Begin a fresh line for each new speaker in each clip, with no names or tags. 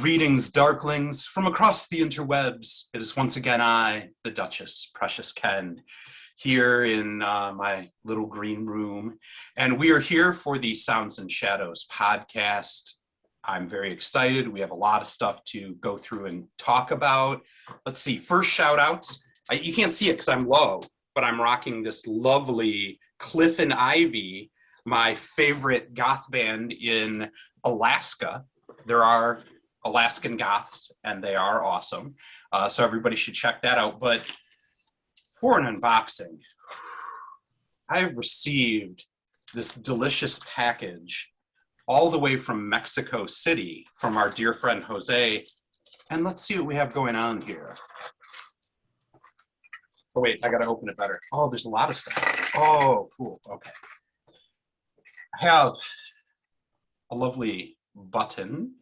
Greetings, Darklings, from across the interwebs. It is once again I, the Duchess, Precious Ken, here in my little green room. And we are here for the Sounds and Shadows podcast. I'm very excited. We have a lot of stuff to go through and talk about. Let's see, first shout outs. You can't see it because I'm low, but I'm rocking this lovely Cliff and Ivy, my favorite goth band in Alaska. There are Alaskan goths, and they are awesome. So everybody should check that out. But for an unboxing, I've received this delicious package all the way from Mexico City from our dear friend Jose. And let's see what we have going on here. Oh, wait, I got to open it better. Oh, there's a lot of stuff. Oh, cool. Okay. I have a lovely button.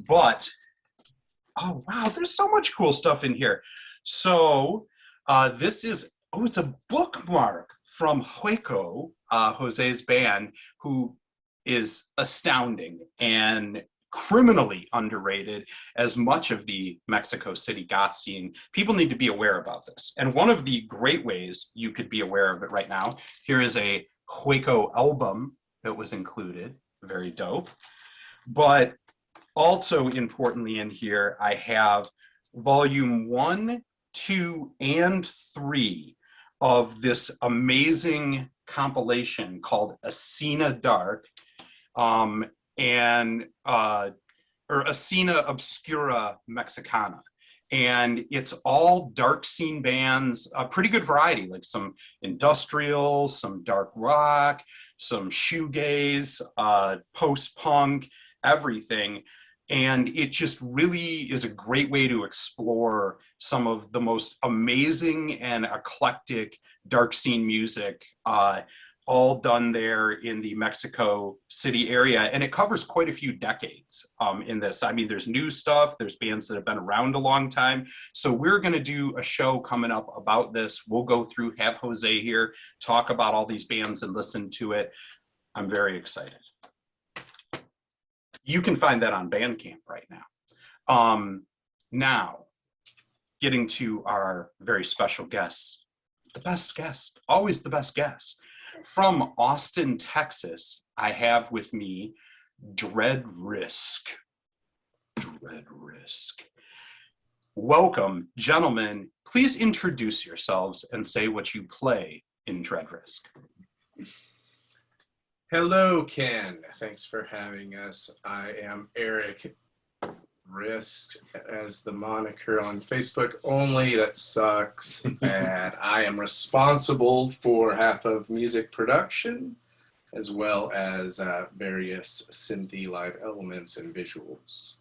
But, oh, wow, there's so much cool stuff in here. So this is, oh, it's a bookmark from Hueco, Jose's band, who is astounding and criminally underrated as much of the Mexico City goth scene. People need to be aware about this. And one of the great ways you could be aware of it right now, here is a Hueco album that was included. Very dope. But also importantly in here, I have volume 1, 2, and 3 of this amazing compilation called Escena Dark or Escena Obscura Mexicana. And it's all dark scene bands, a pretty good variety, like some industrial, some dark rock, some shoegaze, post-punk, everything. And it just really is a great way to explore some of the most amazing and eclectic dark scene music, all done there in the Mexico City area. And it covers quite a few decades in this. I mean, there's new stuff, there's bands that have been around a long time. So we're gonna do a show coming up about this. We'll go through, have Jose here, talk about all these bands and listen to it. I'm very excited. You can find that on Bandcamp right now. Now, getting to our very special guest, the best guest, always the best guest. From Austin, Texas, I have with me Dread Risk. Dread Risk. Welcome, gentlemen. Please introduce yourselves and say what you play in Dread Risk.
Hello, Ken. Thanks for having us. I am Eric Risk as the moniker on Facebook only. That sucks. And I am responsible for half of music production as well as various synthy live elements and visuals.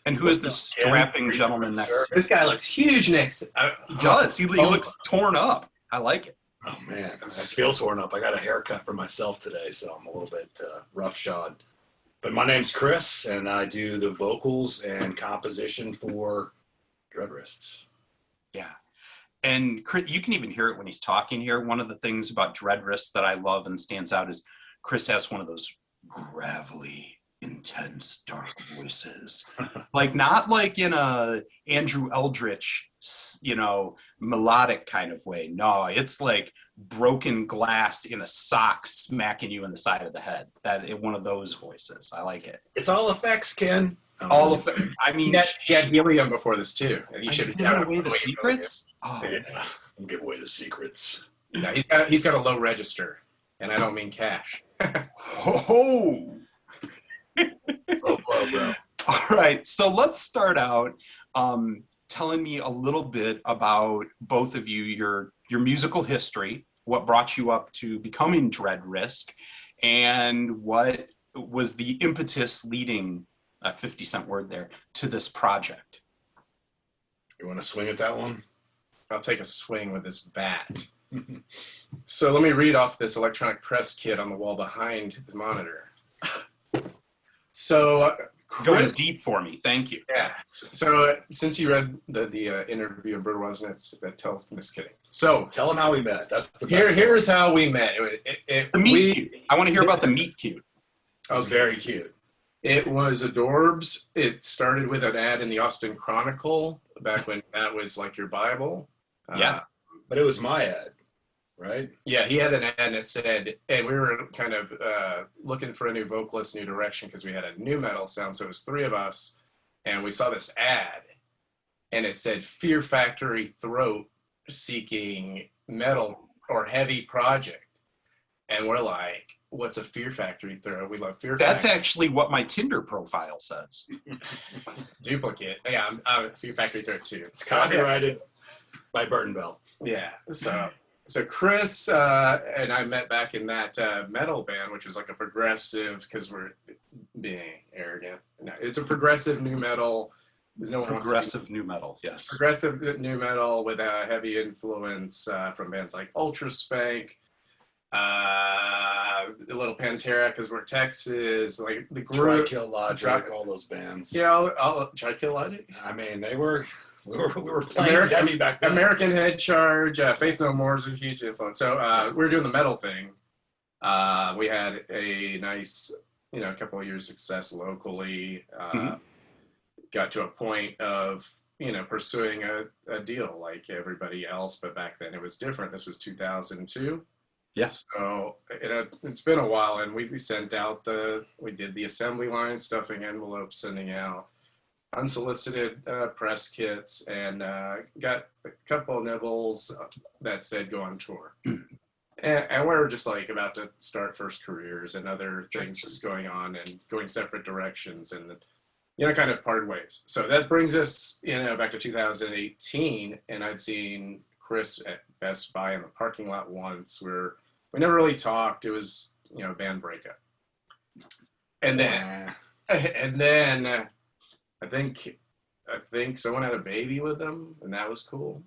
And who is this strapping gentleman next to you?
This guy looks huge next to
He does. He looks torn up. I like it.
Oh man, I feel torn up. I got a haircut for myself today, so I'm a little bit roughshod. But my name's Chris, and I do the vocals and composition for Dread Risks.
Yeah. And Chris, you can even hear it when he's talking here. One of the things about Dread Risks that I love and stands out is Chris has one of those gravelly, intense, dark voices. Like, not like in a Andrew Eldritch, melodic kind of way. No, it's like broken glass in a sock smacking you in the side of the head. One of those voices. I like it.
It's all effects, Ken.
All of it. I mean,
he had helium before this too. And you should have
given away the secrets.
Oh, yeah. I'm giving away the secrets.
Yeah, he's got a low register, and I don't mean cash.
Oh.
Low blow, bro.
All right, so let's start out telling me a little bit about both of you, your musical history, what brought you up to becoming Dread Risk, and what was the impetus leading, a 50-cent word there, to this project.
You want to swing at that one?
I'll take a swing with this bat. So let me read off this electronic press kit on the wall behind the monitor. So
going deep for me, thank you.
Yeah. So since you read the interview of Bird Wasn't that tells them, just kidding. So
tell them how we met. That's the best
here's how we met.
The meet cute. I want to hear about the meet cute.
It was very cute.
It was Adorbs. It started with an ad in the Austin Chronicle back when that was like your Bible.
Yeah.
But it was my ad, right?
Yeah, he had an ad that said, and we were kind of looking for a new vocalist, new direction, because we had a new metal sound. So it was three of us, and we saw this ad, and it said Fear Factory Throat seeking metal or heavy project. And we're like, what's a Fear Factory Throat? We love Fear
That's
Factory.
actually what my Tinder profile says.
Duplicate. Yeah, I'm Fear Factory Throat too.
It's copyrighted by Burton Bell.
Yeah. So Chris and I met back in that metal band, which was like a progressive, because we're being arrogant. No, it's a progressive new metal. There's no one
Progressive new metal, yes.
progressive new metal with a heavy influence from bands like Ultra Spank, a little Pantera, because we're Texas, like the group.
Kill Logic, all those bands.
Yeah, I'll try Kill Logic.
I mean, we were playing
American,
heavy back then.
American Head Charge, Faith No More is a huge influence. So we were doing the metal thing. We had a nice, couple of years success locally. Got to a point of, pursuing a deal like everybody else, but back then it was different. This was 2002.
Yes.
So it's been a while, and we sent out we did the assembly line, stuffing envelopes, sending out unsolicited press kits, and got a couple of nibbles that said go on tour. And we're just like about to start first careers and other things just going on and going separate directions, and kind of parted ways. So that brings us, back to 2018, and I'd seen Chris at Best Buy in the parking lot once, where we never really talked. It was, band breakup. And then I think someone had a baby with them, and that was cool.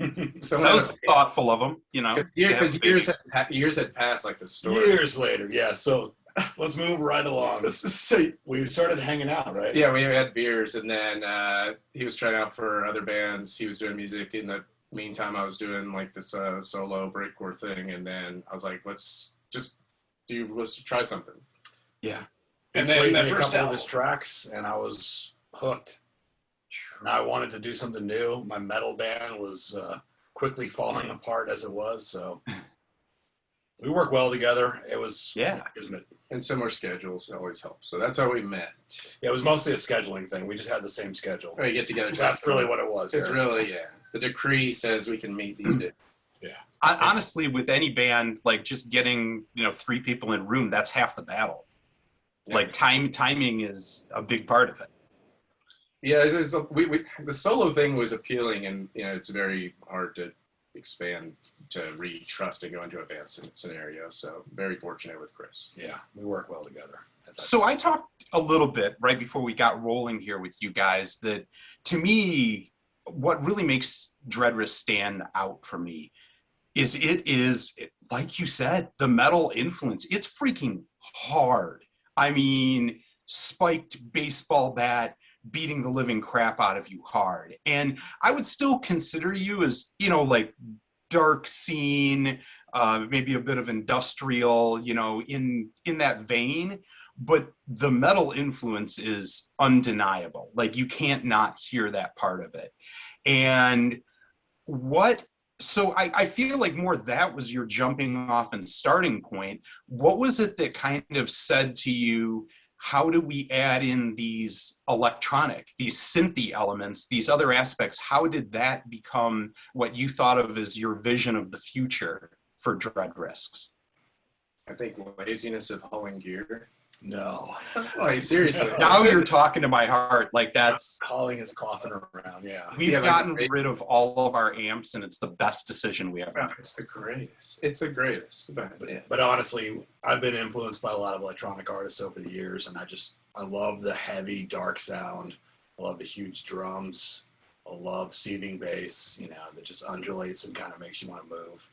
That was thoughtful of them,
Because years had passed, like the story.
Years later, yeah. So let's move right along.
So,
We started hanging out, right?
yeah, we had beers, and then he was trying out for other bands. He was doing music. In the meantime, I was doing like this solo breakcore thing, and then I was like, let's try something.
Yeah.
And
He
then
played
that
me a
first
couple
album,
of his tracks, and I was hooked. And I wanted to do something new. My metal band was quickly falling apart as it was, so we worked well together. It was kismet.
and similar schedules always help. So that's how we met.
Yeah, it was mostly a scheduling thing. We just had the same schedule.
We get together.
That's really what it was.
It's
Eric.
really, yeah. The decree says we can meet these days.
Honestly, with any band, like just getting, three people in a room, that's half the battle.
Yeah.
Like timing is a big part of it.
Yeah, the solo thing was appealing, and it's very hard to expand to re-trust and go into a band scenario. So very fortunate with Chris.
Yeah, we work well together.
So I talked a little bit right before we got rolling here with you guys that, to me, what really makes Dreadrest stand out for me is it is, like you said, the metal influence. It's freaking hard. I mean, spiked baseball bat beating the living crap out of you hard. And I would still consider you as, like dark scene, maybe a bit of industrial, in that vein. But the metal influence is undeniable. Like, you can't not hear that part of it. And so I feel like more that was your jumping off and starting point. What was it that kind of said to you, how do we add in these these synthy elements, these other aspects? How did that become what you thought of as your vision of the future for Dread Risks?
I think laziness of hauling gear.
No.
Like, seriously.
Now you're talking to my heart. Like, that's
Hauling his coffin around, yeah.
we've gotten rid of all of our amps, and it's the best decision we ever made.
It's the greatest. It's the greatest.
But honestly, I've been influenced by a lot of electronic artists over the years, and I love the heavy, dark sound. I love the huge drums. I love seething bass, that just undulates and kind of makes you want to move.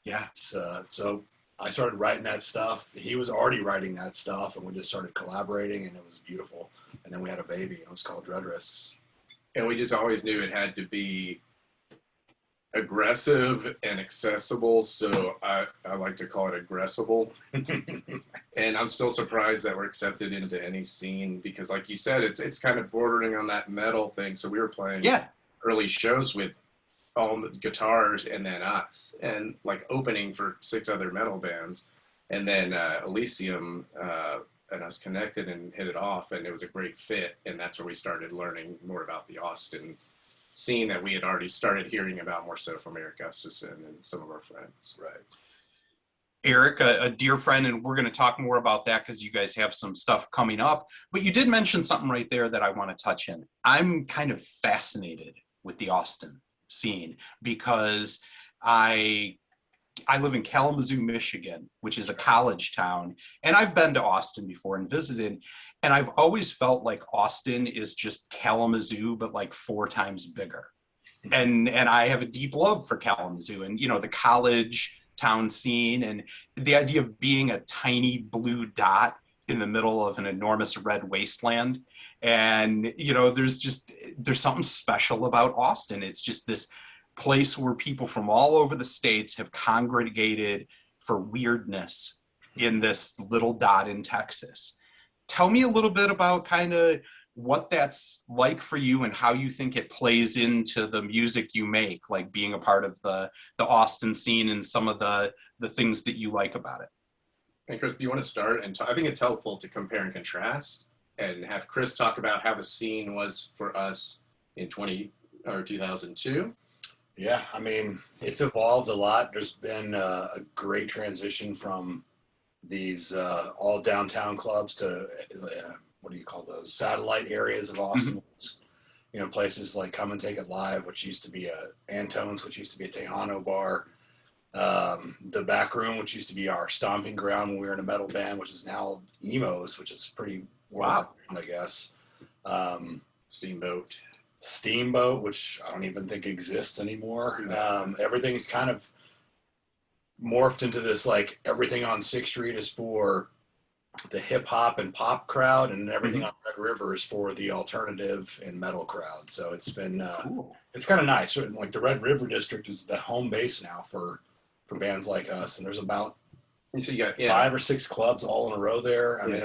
Yeah.
So I started writing that stuff. He was already writing that stuff, and we just started collaborating, and it was beautiful. And then we had a baby, and it was called Dread Risks.
And we just always knew it had to be aggressive and accessible, so I like to call it aggressible. And I'm still surprised that we're accepted into any scene because, like you said, it's kind of bordering on that metal thing. So we were playing early shows with all the guitars and then us, and like opening for 6 other metal bands, and then Elysium and us connected and hit it off, and it was a great fit, and that's where we started learning more about the Austin scene that we had already started hearing about more so from Eric Gustafson and some of our friends.
Right.
Eric, a dear friend, and we're going to talk more about that because you guys have some stuff coming up. But you did mention something right there that I want to touch in. I'm kind of fascinated with the Austin scene because I live in Kalamazoo, Michigan, which is a college town, and I've been to Austin before and visited, and I've always felt like Austin is just Kalamazoo, but like 4 times bigger. And I have a deep love for Kalamazoo and, you know, the college town scene and the idea of being a tiny blue dot in the middle of an enormous red wasteland. And, you know, there's something special about Austin. It's just this place where people from all over the states have congregated for weirdness in this little dot in Texas. Tell me a little bit about kind of what that's like for you and how you think it plays into the music you make, like being a part of the Austin scene and some of the things that you like about it.
And Chris, do you want to start? And I think it's helpful to compare and contrast and have Chris talk about how the scene was for us in 2002.
Yeah, I mean, it's evolved a lot. There's been a great transition from these all downtown clubs to what do you call those, satellite areas of Austin. You know, places like Come and Take It Live, which used to be Antone's, which used to be a Tejano bar. The Back Room, which used to be our stomping ground when we were in a metal band, which is now Emo's, which is pretty wow, I guess. Steamboat, which I don't even think exists anymore. Everything's kind of morphed into this, like, everything on 6th Street is for the hip hop and pop crowd, and everything on Red River is for the alternative and metal crowd. So it's been cool. It's kind of nice. Like the Red River district is the home base now for bands like us, and there's about
so you got
5 or 6 clubs all in a row there. I mean,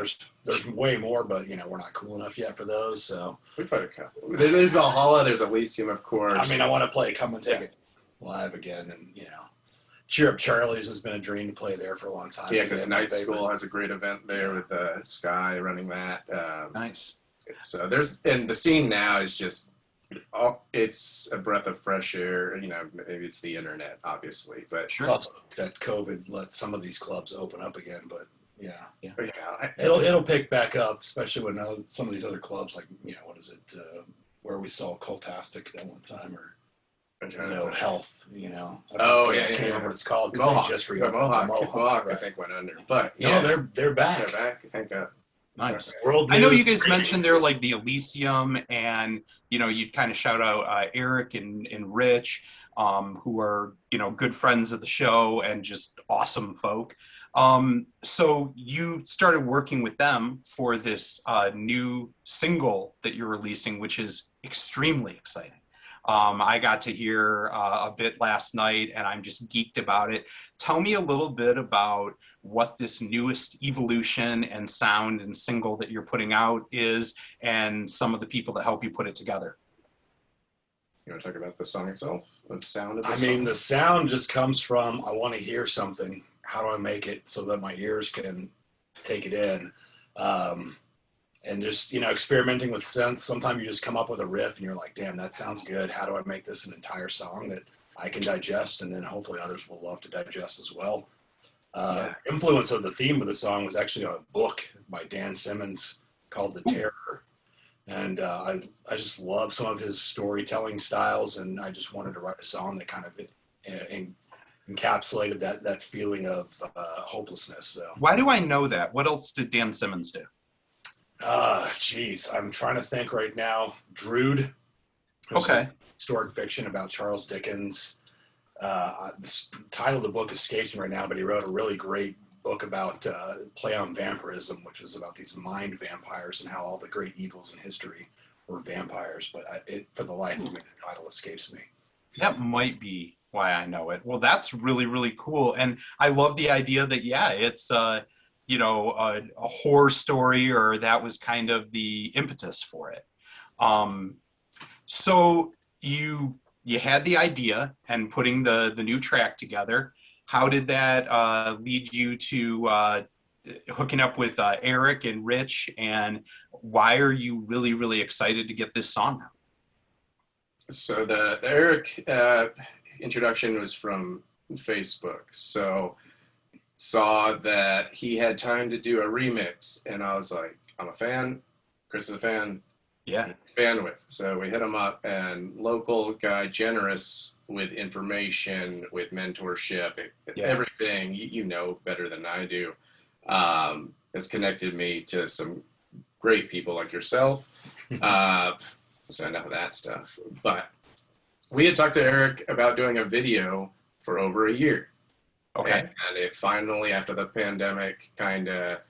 there's way more, but you know, we're not cool enough yet for those. So
we put a couple. There's Valhalla. There's Elysium, of course.
I mean, I want to play Come and Take It Live again, and you know, Cheer Up Charlie's has been a dream to play there for a long time.
Yeah, because Night School has a great event there with Sky running that.
Nice.
So and the scene now is just, it's a breath of fresh air. You know, maybe it's the internet, obviously, but
it's also that COVID let some of these clubs open up again. But yeah. It'll pick back up, especially when some of these other clubs, like, you know, what is it, where we saw Cultastic at one time, or Health, you know. I can't remember what it's called.
Mohawk.
Just
Mohawk, right. I think went under, but
no, they're back.
They're back. Thank God.
Nice. I know you guys mentioned there like the Elysium, and you know, you'd kind of shout out Eric and Rich, who are, you know, good friends of the show and just awesome folk. So you started working with them for this new single that you're releasing, which is extremely exciting. I got to hear a bit last night, and I'm just geeked about it. Tell me a little bit about what this newest evolution and sound and single that you're putting out is, and some of the people that help you put it together.
You want to talk about the song itself? The sound of the song?
I mean, the sound just comes from, I want to hear something. How do I make it so that my ears can take it in? And just, you know, experimenting with synths. Sometimes you just come up with a riff and you're like, damn, that sounds good. How do I make this an entire song that I can digest, and then hopefully others will love to digest as well? Influence of the theme of the song was actually a book by Dan Simmons called The Terror. And I just love some of his storytelling styles, and I just wanted to write a song that kind of encapsulated that feeling of hopelessness. So.
Why do I know that? What else did Dan Simmons do?
Geez, I'm trying to think right now. Drood.
Okay.
Historic fiction about Charles Dickens. The title of the book escapes me right now, but he wrote a really great book about play on vampirism, which was about these mind vampires and how all the great evils in history were vampires. But for the life of me, the title escapes me.
That might be why I know it. Well, that's really, really cool. And I love the idea that, yeah, it's, a horror story, or that was kind of the impetus for it. Um, so you had the idea and putting the new track together. How did that lead you to hooking up with Eric and Rich? And why are you really, really excited to get this song out?
So the Eric introduction was from Facebook. So saw that he had time to do a remix, and I was like, I'm a fan. Chris is a fan.
Yeah.
Bandwidth. So we hit him up, and local guy, generous with information, with mentorship, everything you know better than I do, has connected me to some great people like yourself. So enough of that stuff. But we had talked to Eric about doing a video for over a year.
Okay.
And it finally, after the pandemic, kind of,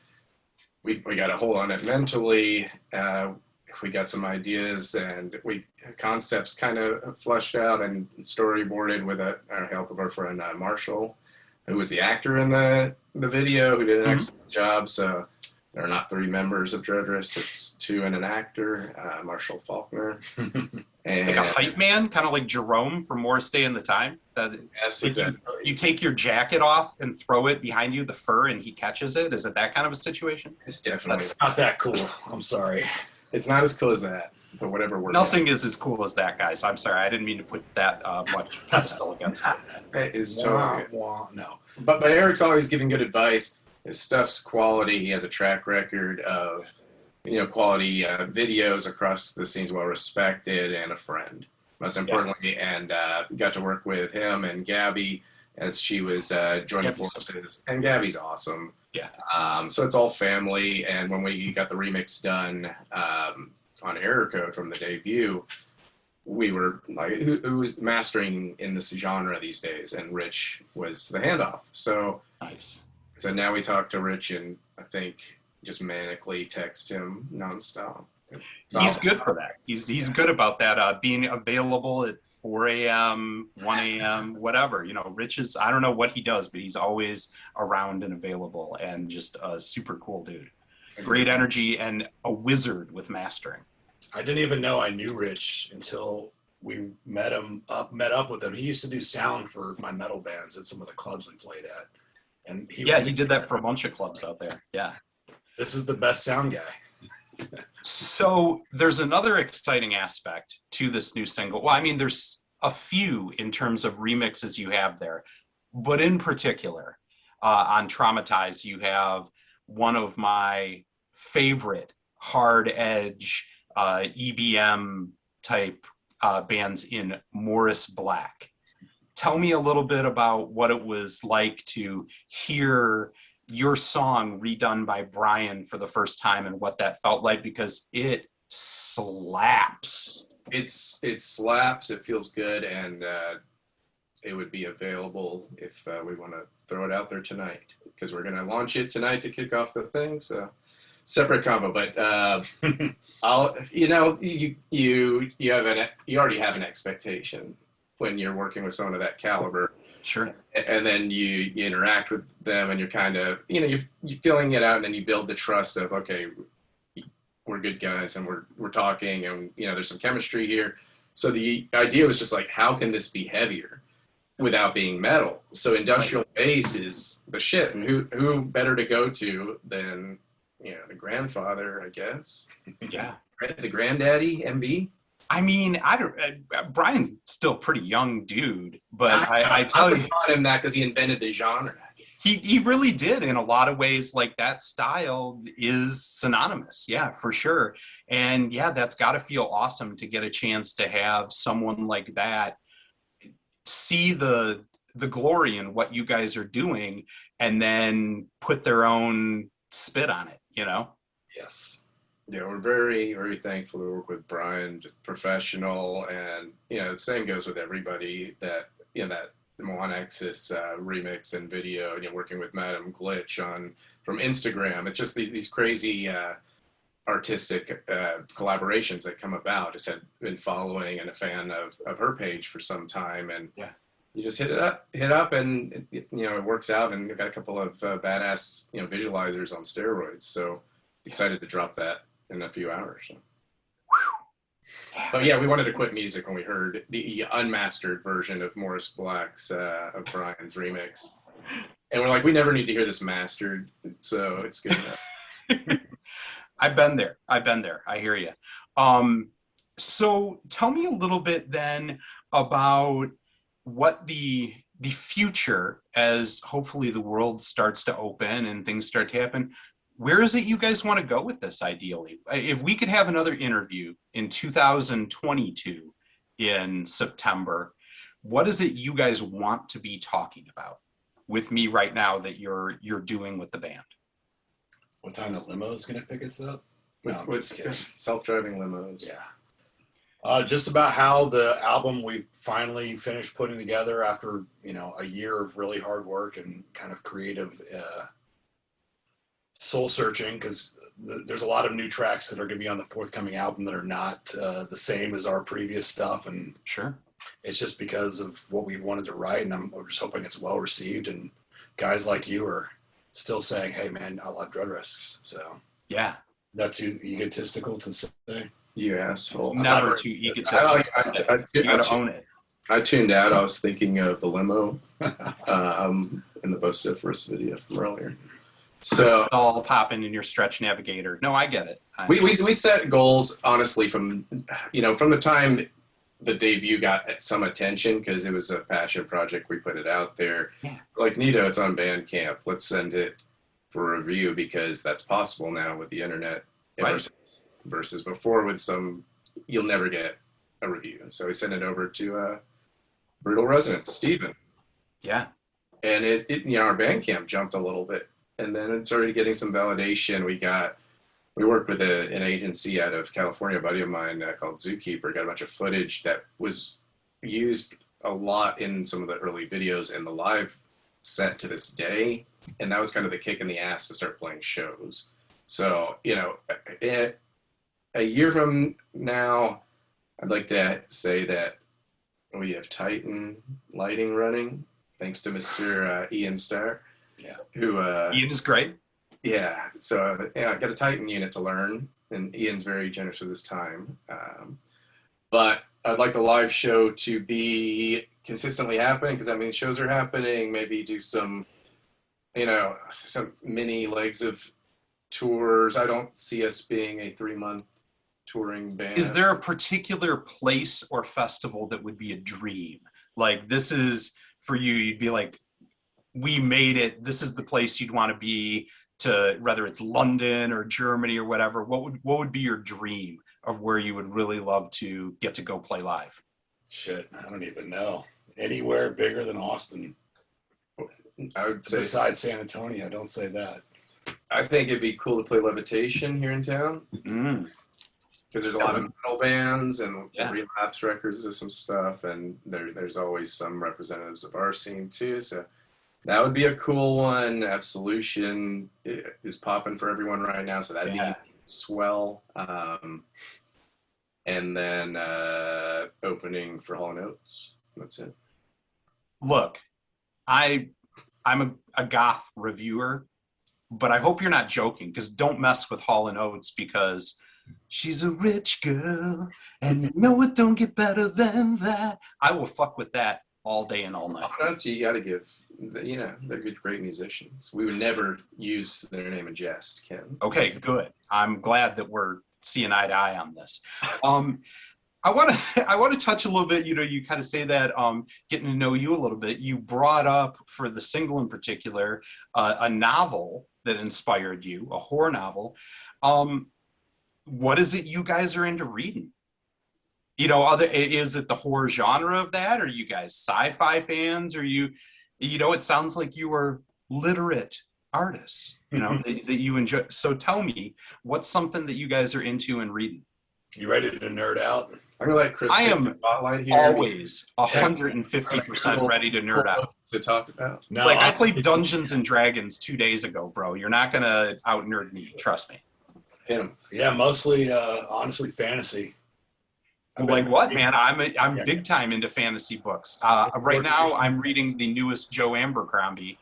we got a hold on it mentally. We got some ideas, and concepts kind of fleshed out and storyboarded with our help of our friend Marshall, who was the actor in the video, who did an excellent job. So there are not 3 members of Dreadrest, it's 2 and an actor, Marshall Faulkner. And
like a hype man, kind of like Jerome from Morris Day and the Time.
yes,
like
exactly.
you take your jacket off and throw it behind you, the fur, and he catches it. Is it that kind of a situation?
It's definitely
That's not that cool. I'm sorry.
It's not as cool as that, but whatever works.
Nothing is as cool as that, guys. I'm sorry. I didn't mean to put that much pedestal against it.
It is totally good.
No.
But Eric's always giving good advice. His stuff's quality. He has a track record of, quality videos across the scene's well respected, and a friend, most importantly. And got to work with him and Gabby as she was joining forces. And Gabby's awesome.
Yeah.
So it's all family. And when we got the remix done on Error Code from the debut, we were like, who's mastering in this genre these days? And Rich was the handoff. So
nice.
So now we talk to Rich, and I think just manically text him nonstop.
He's good for that. He's good about that, being available at 4 a.m., 1 a.m., whatever. Rich is, I don't know what he does, but he's always around and available, and just a super cool dude. Great energy and a wizard with mastering.
I didn't even know I knew Rich until we met up with him. He used to do sound for my metal bands at some of the clubs we played at. And he
did that for a bunch of clubs out there. Yeah.
This is the best sound guy.
So there's another exciting aspect to this new single. Well, I mean, there's a few in terms of remixes you have there, but in particular, on Traumatize, you have one of my favorite hard edge EBM type bands in Morris Black. Tell me a little bit about what it was like to hear your song redone by Brian for the first time, and what that felt like, because it slaps.
It slaps. It feels good, and it would be available if we want to throw it out there tonight, because we're going to launch it tonight to kick off the thing. So separate combo, but I'll you already have an expectation when you're working with someone of that caliber.
Sure.
And then you interact with them, and you're kind of, you're filling it out, and then you build the trust of, okay, we're good guys, and we're talking, and, there's some chemistry here. So the idea was just like, how can this be heavier without being metal? So industrial bass is the shit. And who better to go to than, the grandfather, I guess.
Yeah.
Right? The granddaddy, MB.
I mean, Brian's still a pretty young dude, but I
was on him that because he invented the genre.
He really did in a lot of ways. Like, that style is synonymous. Yeah, for sure. And yeah, that's got to feel awesome to get a chance to have someone like that see the glory in what you guys are doing, and then put their own spit on it,
Yes.
Yeah, we're very, very thankful to work with Brian, just professional. And, the same goes with everybody that, that Moanexis remix and video, working with Madam Glitch from Instagram. It's just these crazy artistic collaborations that come about. Just had been following and a fan of her page for some time. And you just hit up, and it works out. And we've got a couple of badass visualizers on steroids. So excited to drop that in a few hours. So. But yeah, we wanted to quit music when we heard the unmastered version of Morris Black's of Brian's remix, and we're like, we never need to hear this mastered, so it's good enough.
I've been there. I hear you. So tell me a little bit then about what the future, as hopefully the world starts to open and things start to happen. Where is it you guys want to go with this ideally? If we could have another interview in 2022 in September, what is it you guys want to be talking about with me right now that you're doing with the band?
What time the limo is going to pick us up?
With self-driving limos.
Yeah. Just about how the album we finally finished putting together after, a year of really hard work and kind of creative soul searching, because there's a lot of new tracks that are going to be on the forthcoming album that are not the same as our previous stuff. And
sure,
it's just because of what we wanted to write, and we're just hoping it's well received. And guys like you are still saying, "Hey, man, I love Dread Risks." So
yeah,
that's too egotistical to say.
You asshole!
It's never too egotistical. You gotta own it.
I tuned out. I was thinking of the limo in the vociferous video from earlier. So
it's all popping in your Stretch Navigator. No, I get it.
We set goals honestly from the time the debut got some attention, because it was a passion project. We put it out there.
Yeah.
Like, Nito, it's on Bandcamp. Let's send it for review, because that's possible now with the internet.
Right.
Versus before with you'll never get a review. So we sent it over to Brutal Resonance, Steven.
Yeah.
And it our Bandcamp jumped a little bit. And then it started getting some validation. We worked with an agency out of California, a buddy of mine called Zookeeper, got a bunch of footage that was used a lot in some of the early videos and the live set to this day. And that was kind of the kick in the ass to start playing shows. So, a year from now, I'd like to say that we have Titan lighting running, thanks to Mr. Ian Starr.
Yeah.
Who
Ian is great.
Yeah. So I got a Titan unit to learn, and Ian's very generous with his time. But I'd like the live show to be consistently happening, because that means shows are happening. Maybe do some, some mini legs of tours. I don't see us being a 3-month touring band.
Is there a particular place or festival that would be a dream? Like, this is for you, you'd be like, we made it. This is the place you'd want to be, to whether it's London or Germany or whatever. What would be your dream of where you would really love to get to go play live?
Shit, I don't even know. Anywhere bigger than Austin.
I would say,
besides San Antonio, don't say that.
I think it'd be cool to play Levitation here in town. Because there's a lot of metal bands, and Relapse Records does some stuff, and there's always some representatives of our scene too. So that would be a cool one. Absolution is popping for everyone right now, so that'd be swell. And then opening for Hall & Oates. That's it.
Look, I'm a goth reviewer, but I hope you're not joking, because don't mess with Hall & Oates, because she's a rich girl, and you know it don't get better than that. I will fuck with that all day and all night.
That's, you got to give, they're great musicians. We would never use their name in jest, Ken.
Okay, good. I'm glad that we're seeing eye to eye on this. I want to touch a little bit, you kind of say that getting to know you a little bit. You brought up, for the single in particular, a novel that inspired you, a horror novel. What is it you guys are into reading? Is it the horror genre of that? Are you guys sci-fi fans? Are you, it sounds like you are literate artists, that you enjoy. So tell me, what's something that you guys are into and reading?
You ready to nerd out?
I'm gonna let Chris.
I am
spotlight here.
Always 150% ready to nerd out.
To talk about.
No,
I played Dungeons and Dragons 2 days ago, bro. You're not gonna out nerd me. Trust me.
Hit him.
Yeah, mostly, honestly, fantasy.
Like what, man? I'm big time into fantasy books. Right now, I'm reading the newest Joe Abercrombie,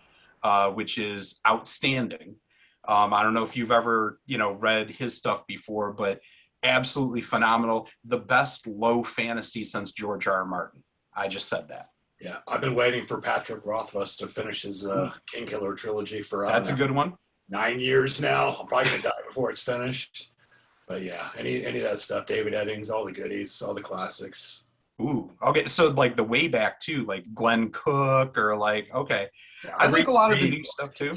which is outstanding. I don't know if you've ever, read his stuff before, but absolutely phenomenal. The best low fantasy since George R. R. Martin. I just said that.
Yeah, I've been waiting for Patrick Rothfuss to finish his Kingkiller trilogy for
That's a good one.
9 years now. I'm probably gonna die before it's finished. But yeah, any of that stuff, David Eddings, all the goodies, all the classics.
Ooh, okay. So like the way back too, like Glenn Cook or like, okay.
Yeah,
I like a lot of the new stuff too.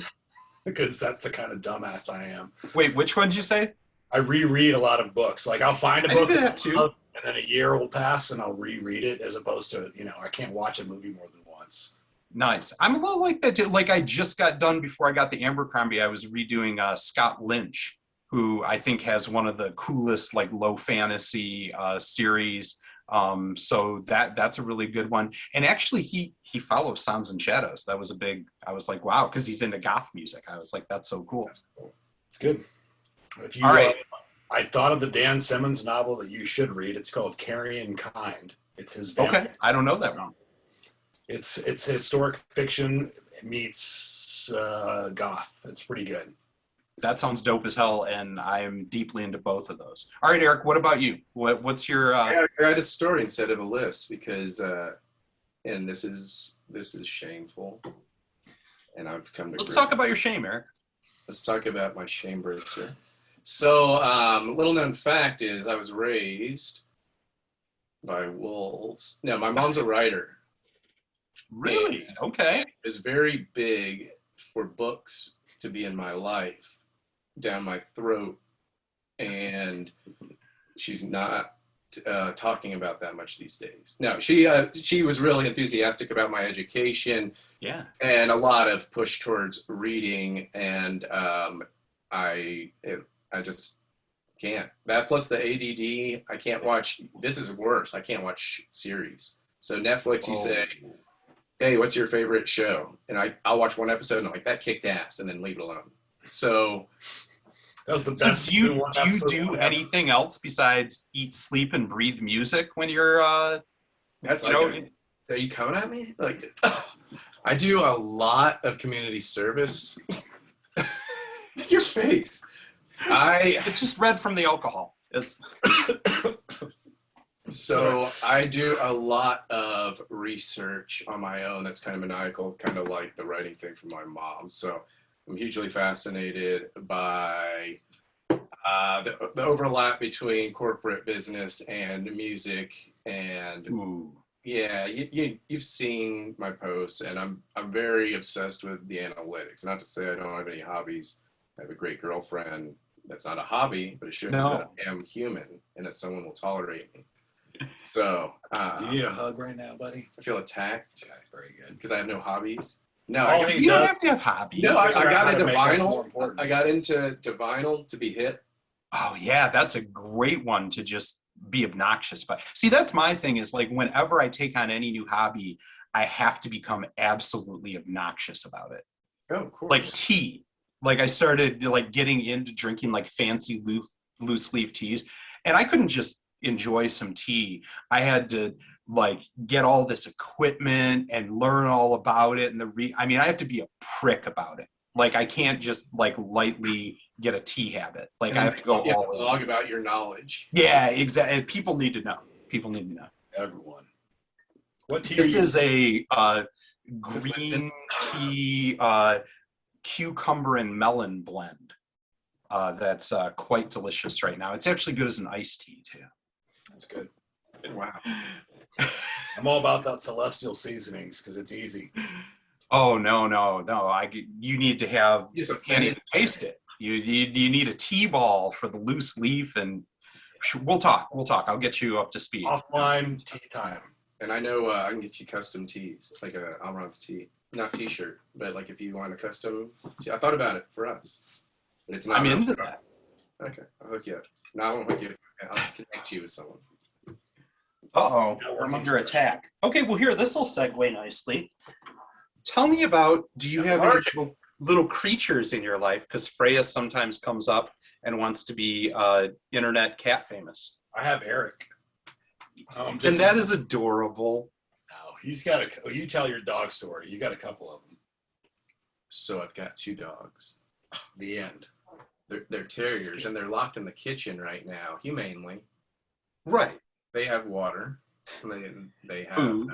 Because that's the kind of dumbass I am.
Wait, which one did you say?
I reread a lot of books. Like I'll find a
I
book
do that too.
and then a year will pass and I'll reread it as opposed to, I can't watch a movie more than once.
Nice. I'm a little like that too. Like I just got done before I got the Abercrombie. I was redoing Scott Lynch, who I think has one of the coolest like low fantasy series. So that's a really good one. And actually, he follows Sounds and Shadows. That was a big. I was like, wow, because he's into goth music. I was like, that's so cool.
It's good. If you,
all right.
I thought of the Dan Simmons novel that you should read. It's called Carrion Kind. It's his.
Okay, I don't know that one.
It's historic fiction meets goth. It's pretty good.
That sounds dope as hell, and I'm deeply into both of those. All right, Eric, what about you? What's your?
I write a story instead of a list because, and this is shameful, and I've come to.
Let's talk about your shame, Eric.
Let's talk about my shame bracer. So, little known fact is I was raised by wolves. No, my mom's a writer.
Really? Okay.
It's very big for books to be in my life, down my throat, and she's not talking about that much these days. No, she was really enthusiastic about my education,
yeah, and
a lot of push towards reading, and I just can't. That plus the ADD, I can't watch. This is worse. I can't watch series. So Netflix, you say, hey, what's your favorite show? And I'll watch one episode and I'm like, that kicked ass, and then leave it alone. So
that was the best.
So do you do anything else besides eat, sleep, and breathe music when you're
that's are you coming at me? Like I do a lot of community service. Your face.
It's just red from the alcohol. It's
So I do a lot of research on my own that's kind of maniacal, kind of like the writing thing from my mom. So I'm hugely fascinated by the overlap between corporate business and music. And yeah, you've seen my posts, and I'm very obsessed with the analytics. Not to say I don't have any hobbies. I have a great girlfriend. That's not a hobby, but it shows that I am human and that someone will tolerate me. So,
you need a hug right now, buddy?
I feel attacked.
Okay, very good.
Because I have no hobbies. No,
you don't have to have hobbies.
No, I got into vinyl. I got into vinyl to be hip.
Oh yeah, that's a great one to just be obnoxious by. See, that's my thing is like whenever I take on any new hobby, I have to become absolutely obnoxious about it.
Oh, of course.
Like tea. Like I started like getting into drinking like fancy loose leaf teas, and I couldn't just enjoy some tea. I had to like get all this equipment and learn all about it, and I have to be a prick about it. Like I can't just like lightly get a tea habit. Like I have to go all in.
Blog about your knowledge.
Yeah, exactly. People need to know.
Everyone. What tea?
This is a green tea cucumber and melon blend. That's quite delicious right now. It's actually good as an iced tea too.
That's good.
Wow.
I'm all about that celestial seasonings because it's easy.
Oh no! You need to have.
You
can't even taste it. You need a tea ball for the loose leaf, and we'll talk. I'll get you up to speed.
Offline tea time.
And I know I can get you custom teas, like a amaranth tea, not t-shirt, but like if you want a custom tea. I thought about it for us, but it's not.
I'm into that.
Okay, I'll hook you up. No, I won't hook you up. I'll connect you with someone.
Uh-oh, I'm under attack. Okay, well here, this will segue nicely. Tell me about, do you have any little creatures in your life? Because Freya sometimes comes up and wants to be internet cat famous.
I have Eric.
And that is adorable.
No, he's got a. Oh, you tell your dog story. You got a couple of them.
So I've got 2 dogs.
The end.
They're terriers, and they're locked in the kitchen right now, humanely.
Right.
They have water. They have
Food.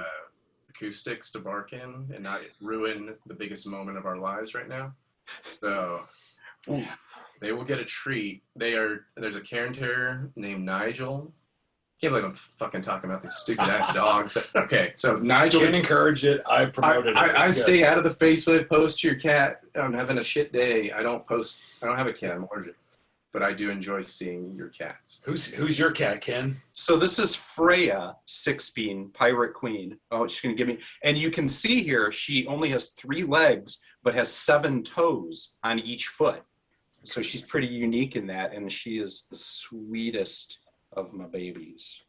acoustics to bark in and not ruin the biggest moment of our lives right now. So they will get a treat. There's a Cairn Terrier named Nigel. Can't believe I'm fucking talking about these stupid ass dogs. Okay, so Nigel.
Can't encourage it. I promote it.
I stay out of the Facebook. Post to your cat. I'm having a shit day. I don't have a cat. I'm allergic, but I do enjoy seeing your cats.
Who's your cat, Ken?
So this is Freya, 6-bean, Pirate Queen. Oh, she's going to give me, and you can see here, she only has 3 legs, but has 7 toes on each foot. So she's pretty unique in that, and she is the sweetest of my babies.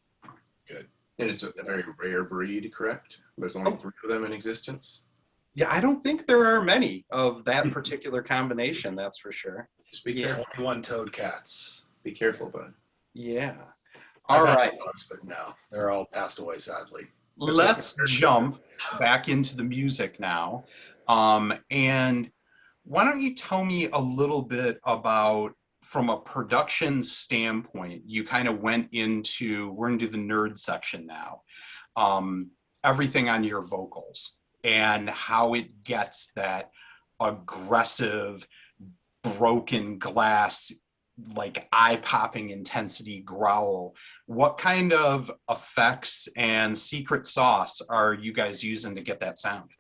Good. And it's a very rare breed, correct? There's only 3 of them in existence.
Yeah, I don't think there are many of that particular combination, that's for sure.
Just be careful.
21-toed cats.
Be careful, bud.
Yeah.
I've
All
had
right.
dogs, but no, they're all passed away, sadly.
Let's jump back into the music now. And why don't you tell me a little bit about, from a production standpoint, you kind of went into, we're into the nerd section now, everything on your vocals and how it gets that aggressive, broken glass, like eye-popping intensity growl. What kind of effects and secret sauce are you guys using to get that sound?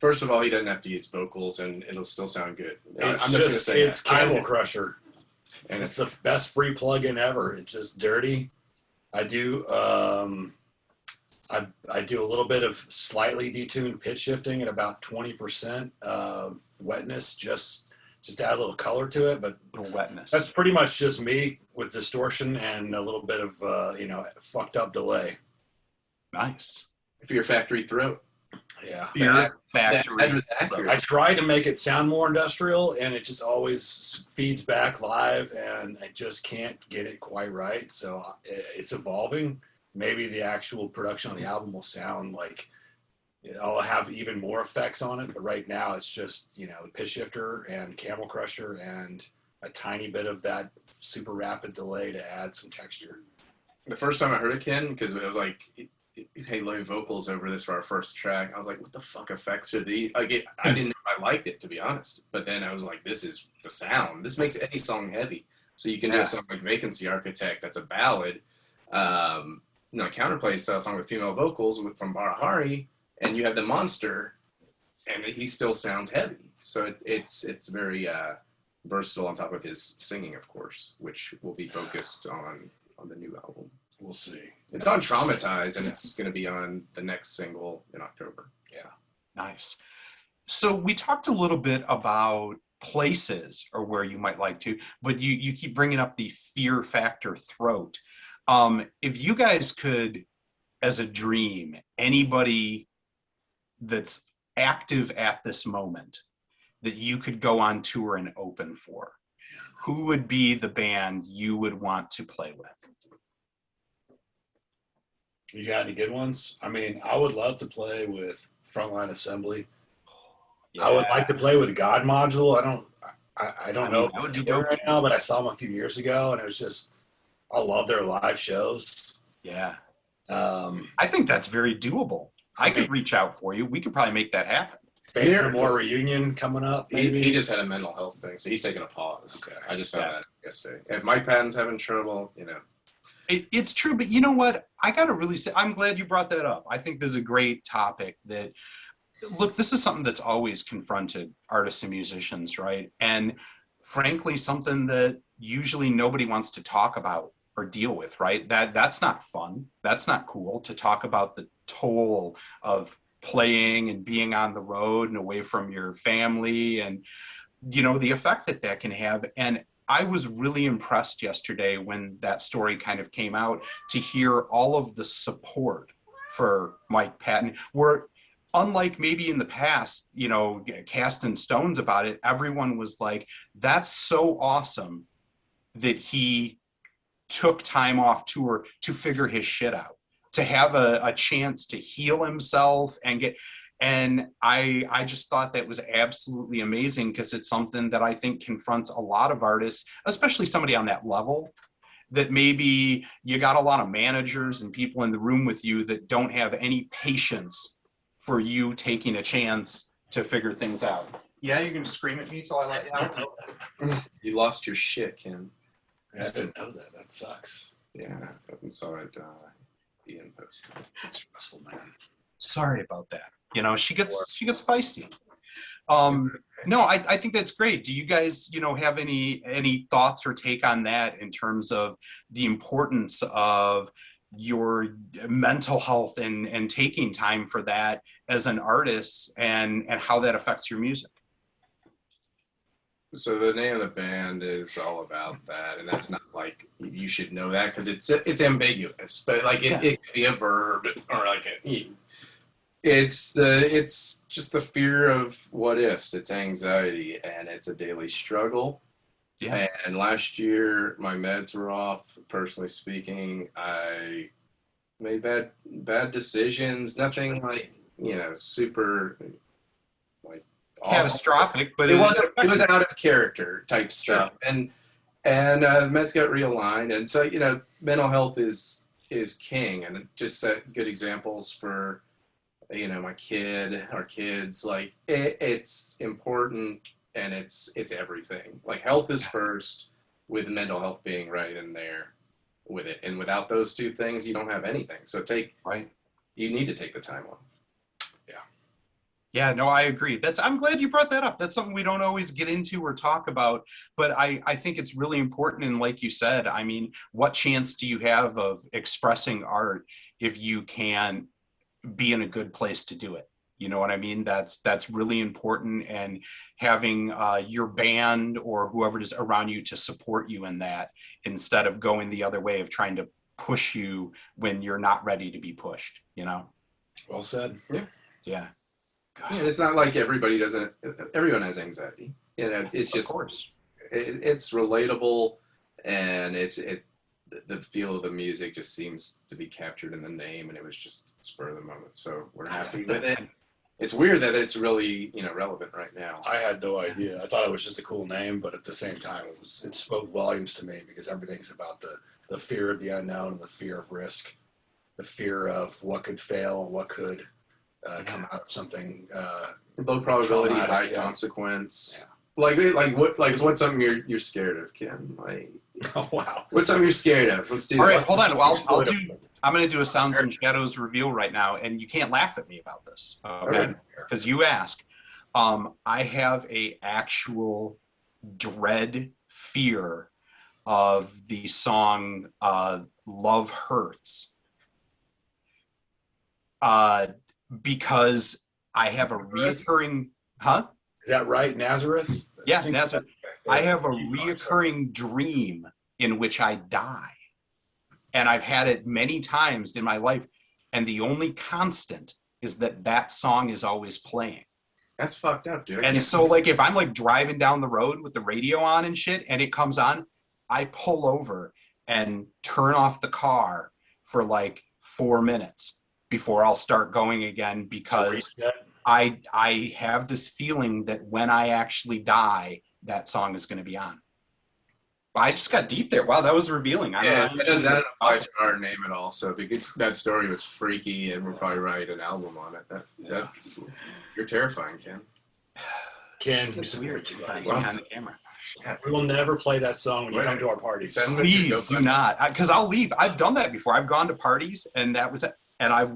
First of all, he doesn't have to use vocals, and it'll still sound good.
It's
I'm just gonna say
it's
that.
Camel Crusher.
And
It's the best free plugin ever. It's just dirty. I do I do a little bit of slightly detuned pitch shifting at about 20% of wetness, just add a little color to it. But
The wetness.
that's pretty much just me with distortion and a little bit of fucked up delay.
Nice.
for your factory throat.
Yeah.
Beer factory.
That was accurate.
I tried to make it sound more industrial, and it just always feeds back live, and I just can't get it quite right. So it's evolving. Maybe the actual production on the album will sound like I'll have even more effects on it. But right now, it's just, the pitch shifter and Camel Crusher and a tiny bit of that super rapid delay to add some texture.
The first time I heard it, Ken, because it was like, hey, low vocals over this for our first track. I was like, what the fuck effects are these? I didn't know if I liked it, to be honest. But then I was like, this is the sound. This makes any song heavy. So you can do a song like Vacancy Architect that's a ballad, a counterplay style song with female vocals from Barahari, and you have the monster, and he still sounds heavy. So it's very versatile on top of his singing, of course, which will be focused on the new album.
We'll see.
It's on Traumatize, and it's just going to be on the next single in October.
Yeah.
Nice. So we talked a little bit about places or where you might like to, but you keep bringing up the Fear Factor throat. If you guys could, as a dream, anybody that's active at this moment that you could go on tour and open for, who would be the band you would want to play with?
You got any good ones? I mean, I would love to play with Frontline Assembly.
Yeah.
I would like to play with God Module. I don't know
that would be
doing right now, but I saw them a few years ago, and it was just, I love their live shows.
Yeah.
I
I think that's very doable. I could reach out for you. We could probably make that happen.
Faith No More reunion coming up, maybe.
He just had a mental health thing, so he's taking a pause.
Okay.
I just found that yesterday. If Mike Patton's having trouble,
It's true, but you know what? I got to really say, I'm glad you brought that up. I think this is a great topic that, look, this is something that's always confronted artists and musicians, right? And frankly, something that usually nobody wants to talk about or deal with, right? That's not fun. That's not cool to talk about the toll of playing and being on the road and away from your family and, the effect that can have. And I was really impressed yesterday when that story kind of came out to hear all of the support for Mike Patton, where unlike maybe in the past, casting stones about it, everyone was like, that's so awesome that he took time off tour to figure his shit out, to have a chance to heal himself and get, and I just thought that was absolutely amazing, because it's something that I think confronts a lot of artists, especially somebody on that level, that maybe you got a lot of managers and people in the room with you that don't have any patience for you taking a chance to figure things out. Yeah, you're gonna scream at me till I let you out?
You lost your shit, Ken.
I didn't know that. That sucks.
Yeah, I saw it. Ian posted.
It's Russell, man.
Sorry about that. You know, she gets feisty. No, I think that's great. Do you guys, you know, have any thoughts or take on that in terms of the importance of your mental health and taking time for that as an artist, and how that affects your music?
So the name of the band is all about that, and that's not like you should know that because it's ambiguous, but like it could be a verb or like it's just the fear of what ifs. It's anxiety, and it's a daily struggle.
Yeah.
And last year my meds were off. Personally speaking, I made bad decisions. Nothing like, you know, super like
Catastrophic, but
it was out of character type stuff.
Sure.
And meds got realigned, and so, you know, mental health is king, and it just set good examples for, you know, our kids. Like it's important, and it's everything. Like health is first, with mental health being right in there with it, and without those two things you don't have anything. So you need to take the time off.
Yeah, no, I agree. I'm glad you brought that up. That's something we don't always get into or talk about, but I think it's really important. And like you said, I mean, what chance do you have of expressing art if you can be in a good place to do it? You know what I mean? That's really important, and having your band or whoever is around you to support you in that, instead of going the other way of trying to push you when you're not ready to be pushed, you know?
Well said.
Yeah.
Yeah.
Yeah, it's not like everyone has anxiety. You know, it's just,
of course.
It's relatable, and the feel of the music just seems to be captured in the name, and it was just spur of the moment. So we're happy with it. It's weird that it's really, you know, relevant right now.
I had no idea. I thought it was just a cool name, but at the same time, it spoke volumes to me, because everything's about the fear of the unknown and the fear of risk, the fear of what could fail and what could come out of something.
Low probability, high consequence. Yeah. What's something you're scared of, Ken? Like,
oh wow,
what's something you're scared of? Let's do.
All right, hold on. I'm going to do a Sounds and Shadows reveal right now, and you can't laugh at me about this, okay? Because you ask. I have a actual dread fear of the song "Love Hurts." Because I have a reoccurring,
Is that right, Nazareth?
Yeah, Nazareth. I have a reoccurring dream in which I die. And I've had it many times in my life. And the only constant is that song is always playing.
That's fucked up, dude.
And so, like, if I'm like driving down the road with the radio on and shit, and it comes on, I pull over and turn off the car for like 4 minutes before I'll start going again, because I have this feeling that when I actually die, that song is going to be on. I just got deep there. Wow, that was revealing.
That doesn't apply to our name at all. So because that story was freaky, and we'll probably write an album on it. You're terrifying, Ken.
Ken,
it's weird on the camera.
We will never play that song when you come to our parties.
Please do not, because I'll leave. I've done that before. I've gone to parties, and that was it. And I've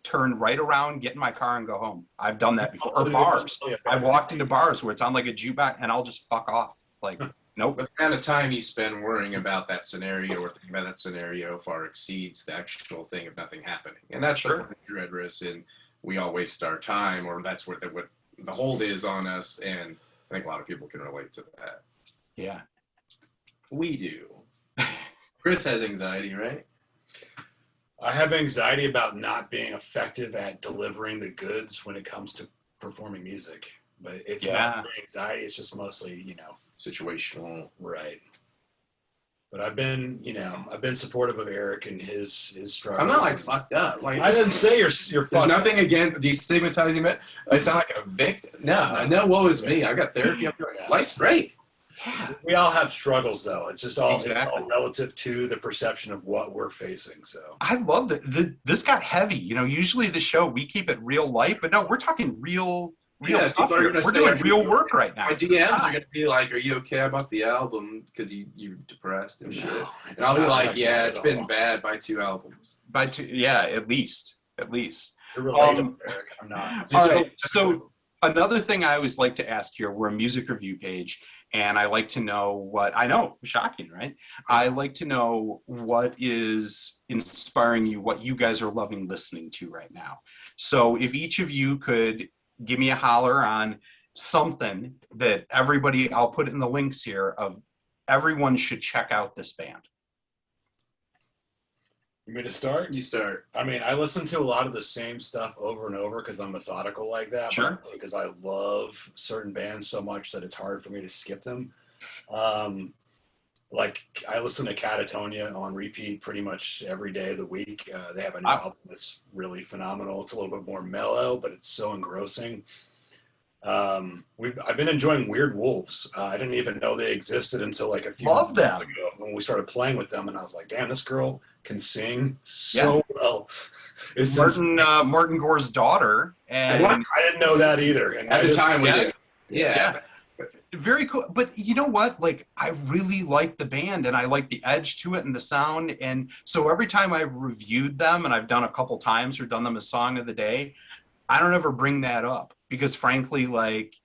turned right around, get in my car, and go home. I've done that before. Or bars. I've walked into bars where it's on like a jukebox, and I'll just fuck off. Like, nope.
But the amount of time you spend worrying about that scenario or thinking about that scenario far exceeds the actual thing of nothing happening. And that's the red risk, and we all waste our time, or that's what the hold is on us. And I think a lot of people can relate to that.
Yeah.
We do. Chris has anxiety, right?
I have anxiety about not being effective at delivering the goods when it comes to performing music. But it's not anxiety, it's just mostly, you know,
situational.
Right. But I've been supportive of Eric and his struggles.
I'm not like fucked up. Like
I didn't say you're
there's
fucked.
nothing against destigmatizing it. I sound like a victim. No, I know woe is me. I got therapy. I'm doing life's great.
Yeah.
We all have struggles, though. It's just all,
Exactly.
it's all relative to the perception of what we're facing. So
I love that. This got heavy. You know, usually the show, we keep it real light, but no, we're talking real
Yeah,
stuff
people are
here.
gonna
We're
say,
doing real work right now.
My DMs are gonna be like, "Are you okay about the album? Because you're depressed and shit." And I'll be like, "Yeah, it's been bad by 2 albums."
By two, yeah, at least.
You're relatable, Eric. I'm not.
All right. So another thing I always like to ask here, we're a music review page, and I like to know what I know. Shocking, right? I like to know what is inspiring you, what you guys are loving listening to right now. So if each of you could give me a holler on something that everybody, I'll put in the links here, of everyone should check out this band.
You want me to start?
You start.
I mean, I listen to a lot of the same stuff over and over because I'm methodical like that.
Sure.
Because I love certain bands so much that it's hard for me to skip them. Like I listen to Catatonia on repeat pretty much every day of the week. They have a new album that's really phenomenal. It's a little bit more mellow, but it's so engrossing. I've been enjoying Weird Wolves. I didn't even know they existed until like a few
Love
months
them.
ago when we started playing with them, and I was like, "Damn, this girl can sing so well." It's
Martin Gore's daughter, and
I didn't know that either. And
At the time, we
yeah.
did. Yeah.
very cool. But you know what? Like, I really like the band, and I like the edge to it and the sound. And so every time I reviewed them, and I've done a couple times or done them as song of the day, I don't ever bring that up because frankly, like,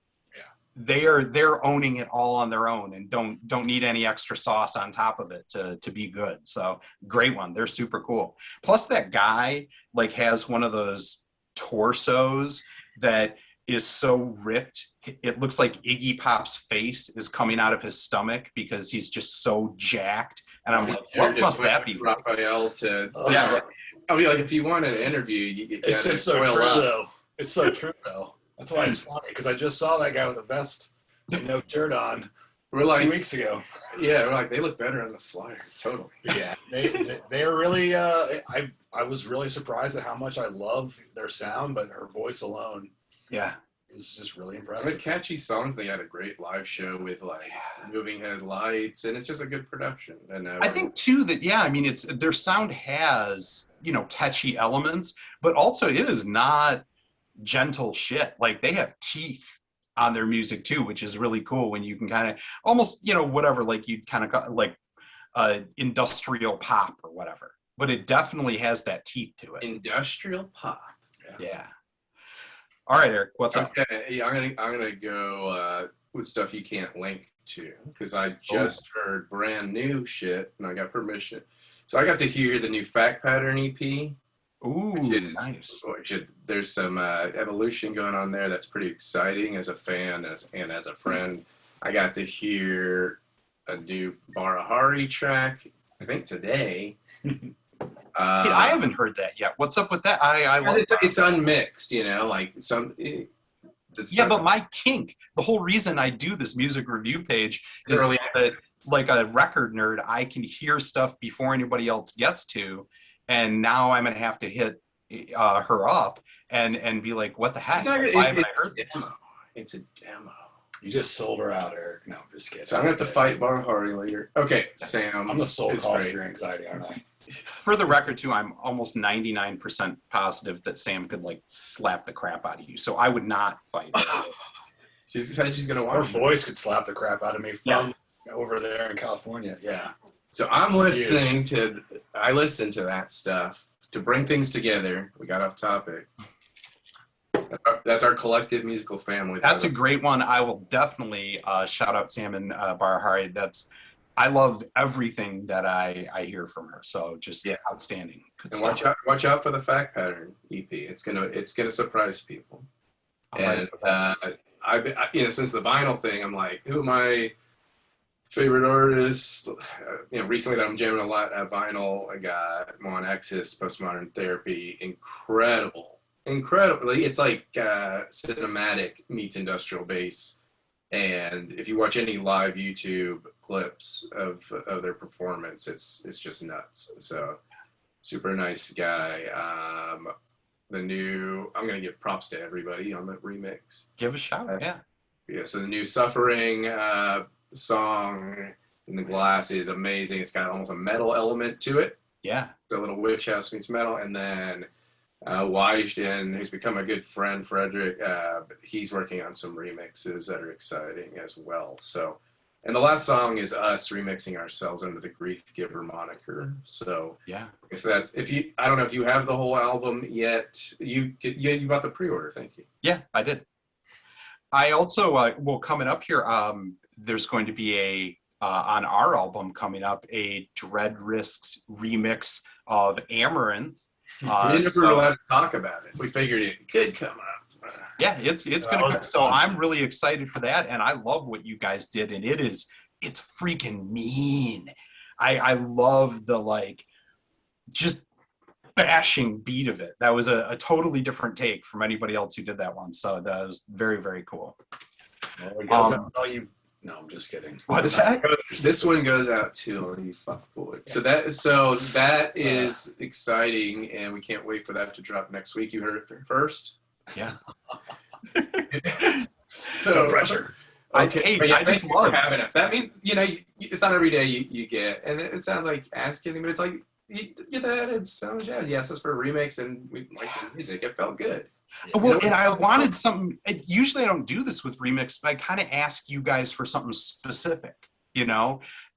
they're owning it all on their own and don't need any extra sauce on top of it to be good. So great one. They're super cool. Plus that guy like has one of those torsos that is so ripped. It looks like Iggy Pop's face is coming out of his stomach because he's just so jacked. And I'm like, what must that be?
Raphael to
Yes.
I'll be like, if you want an interview, you
It's
gotta
just so
oil
true,
up.
though. It's so true, though. That's why it's funny, because I just saw that guy with a vest and no shirt on
We're
2
like,
weeks ago.
yeah, we're like, they look better on the flyer. Totally.
Yeah, they are really. I was really surprised at how much I love their sound, but her voice alone
Yeah.
is just really
The
impressive.
catchy songs. They had a great live show with like moving headlights, and it's just a good production. And
I think too that, yeah, I mean, it's their sound has, catchy elements, but also it is not gentle shit. Like they have teeth on their music too, which is really cool when you can kind of almost, whatever, like you'd kind of like industrial pop or whatever, but it definitely has that teeth to it.
industrial pop.
Yeah. All right, Eric, what's up?
Okay, yeah, I'm gonna go with stuff you can't link to because I just heard brand new shit and I got permission. So I got to hear the new Fact Pattern EP.
Ooh, nice.
There's some evolution going on there that's pretty exciting as a fan and as a friend. I got to hear a new Barahari track, I think today.
I haven't heard that yet. What's up with that? I love
it's unmixed, like some.
But my kink, the whole reason I do this music review page is
Early
that, like a record nerd, I can hear stuff before anybody else gets to. And now I'm going to have to hit her up and be like, what the heck? Why haven't I heard this?
It's a demo.
You just sold her out, Eric. No, I'm just kidding.
So I'm going to have to fight Barahari later. Okay, Sam.
I'm the sole
is
cause
great.
of your anxiety, aren't I?
For the record, too, I'm almost 99% positive that Sam could like slap the crap out of you. So I would not fight her.
She said she's going to
Her
watch.
voice could slap the crap out of me from over there in California. Yeah.
So I'm listening to. I listen to that stuff to bring things together. We got off topic. That's our collective musical family.
That's a great one. I will definitely shout out Sam and Barahari. I love everything that I hear from her. So just outstanding. Good
And
stuff.
watch out for the Fact Pattern EP. It's gonna surprise people. And since the vinyl thing, I'm like, who are my favorite artists? Recently that I'm jamming a lot at vinyl. I got Mon Exis, Postmodern Therapy, incredibly. It's like cinematic meets industrial bass. And if you watch any live YouTube clips of their performance, it's just nuts. So super nice guy. I'm gonna give props to everybody on the remix.
Give a shout. Yeah.
Yeah. So the new Suffering song in the Glass is amazing. It's got almost a metal element to it.
Yeah.
The little witch house meets metal, and then Weisden, who's become a good friend, Frederick, he's working on some remixes that are exciting as well. So, and the last song is us remixing ourselves under the Grief Giver moniker. So,
Yeah.
I don't know if you have the whole album yet. You bought the pre-order. Thank you.
Yeah, I did. I also, well, coming up here, there's going to be on our album coming up, a Dread Risks remix of Amaranth.
We never allowed to talk about it. We figured it could come up.
Yeah, it's gonna. So I'm really excited for that, and I love what you guys did, and it's freaking mean. I love the just bashing beat of it. That was a totally different take from anybody else who did that one. So that was very, very cool.
Well, no, I'm just kidding.
What's that?
This one goes out to all you fuckboys. So that is exciting, and we can't wait for that to drop next week. You heard it first.
Yeah.
So
no pressure.
Okay,
I just love
having us. That means it's not every day you get, and it sounds like ass kissing, but it's like you get that. It sounds yes, it's for a remix, and we like the music. It felt good.
Well, and I wanted something. Usually I don't do this with remix, but I kind of ask you guys for something specific,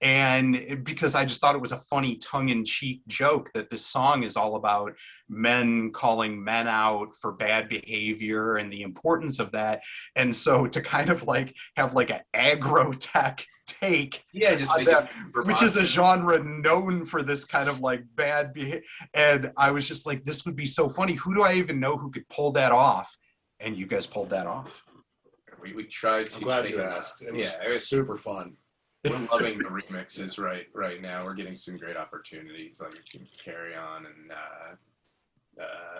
and because I just thought it was a funny tongue-in-cheek joke that this song is all about men calling men out for bad behavior and the importance of that. And so to kind of have an aggro tech take,
just make
that, which is a genre known for this kind of bad behavior. And I was just like, this would be so funny. Who do I even know who could pull that off? And you guys pulled that off.
We tried to.
I'm glad you asked. It was super fun.
We're loving the remixes right now. We're getting some great opportunities like Carry On and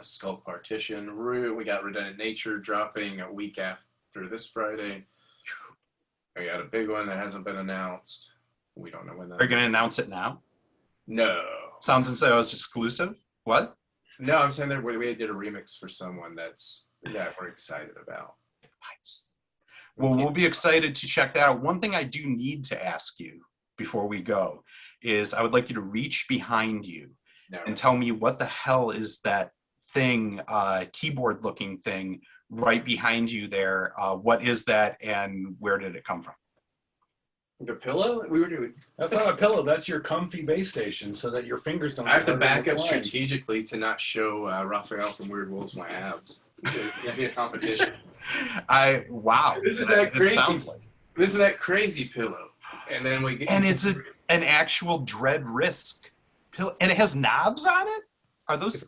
Skull Partition. We got Redundant Nature dropping a week after this Friday. We got a big one that hasn't been announced. We don't know when that.
Are you going to announce it now?
No.
Sounds as though it's exclusive. What?
No, I'm saying that we did a remix for someone that we're excited about.
Nice. Well, we'll be excited to check that out. One thing I do need to ask you before we go is I would like you to reach behind you and tell me what the hell is that thing, keyboard looking thing right behind you there. What is that and where did it come from?
The pillow we were doing.
That's not a pillow. That's your comfy base station so that your fingers don't.
I have to back up strategically to not show Raphael from Weird Wolves my abs. It'd be a competition.
Wow.
This is that crazy.
Sounds like.
This is that crazy pillow, and then we get.
And it's an actual Dread Risk pillow, and it has knobs on it. Are those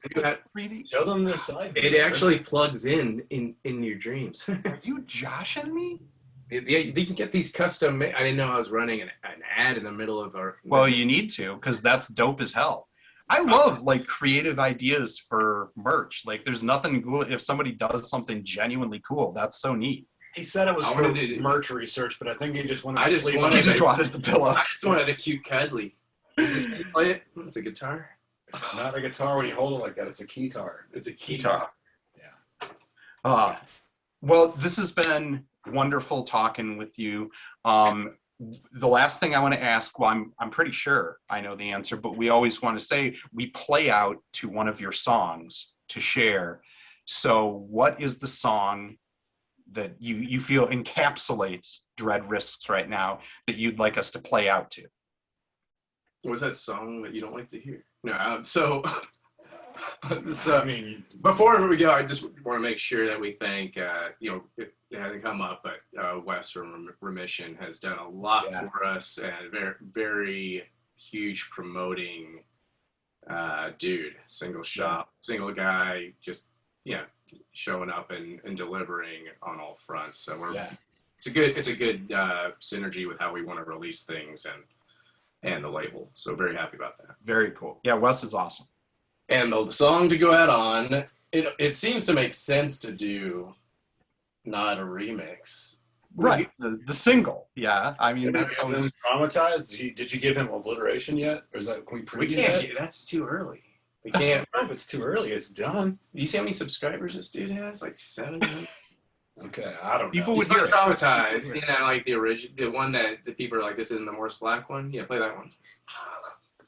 3D?
Show them this side.
It actually plugs in your dreams.
Are you joshing me?
Yeah, you can get these custom. I didn't know I was running an ad in the middle of our.
Well, you need to, because that's dope as hell. I love creative ideas for merch. There's nothing cool if somebody does something genuinely cool. That's so neat.
He said it was for merch research, but I think he just wanted to sleep.
He just wanted the pillow.
I just wanted a cute cuddly. Is this how you play it? It's a guitar.
It's not a guitar when you hold it like that. It's a keytar.
It's a keytar.
Yeah.
Well, this has been wonderful talking with you. The last thing I want to ask, well, I'm pretty sure I know the answer, but we always want to say we play out to one of your songs to share. So what is the song that you feel encapsulates Dread Risks right now that you'd like us to play out to?
What's that song that you don't like to hear? No, so I mean, before we go, I just want to make sure that we thank, it hasn't come up, but Wes from Remission has done a lot for us, and very, very huge promoting dude, single shop, single guy, just showing up and delivering on all fronts. So it's a good synergy with how we want to release things and the label. So very happy about that.
Very cool. Yeah, Wes is awesome.
And the song to go out on, it seems to make sense to do not a remix.
Right, the single. Yeah, I mean that's
And then
always.
traumatized. Did you give him obliteration yet, or is that can we
We
preview
can't.
that?
That's too early. We can't.
If it's too early, it's done.
You see how many subscribers this dude has? Like 700.
Okay, I don't know.
People would
People
hear
are
it.
traumatized. You know, like the original, the one that the people are like, this isn't the Morris Black one. Yeah, play that one.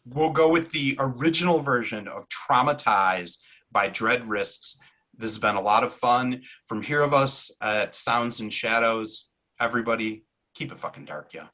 We'll go with the original version of "Traumatized" by Dread Risks. This has been a lot of fun. From here of us at Sounds and Shadows, everybody, keep it fucking dark, yeah.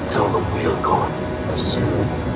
Tell them we are going.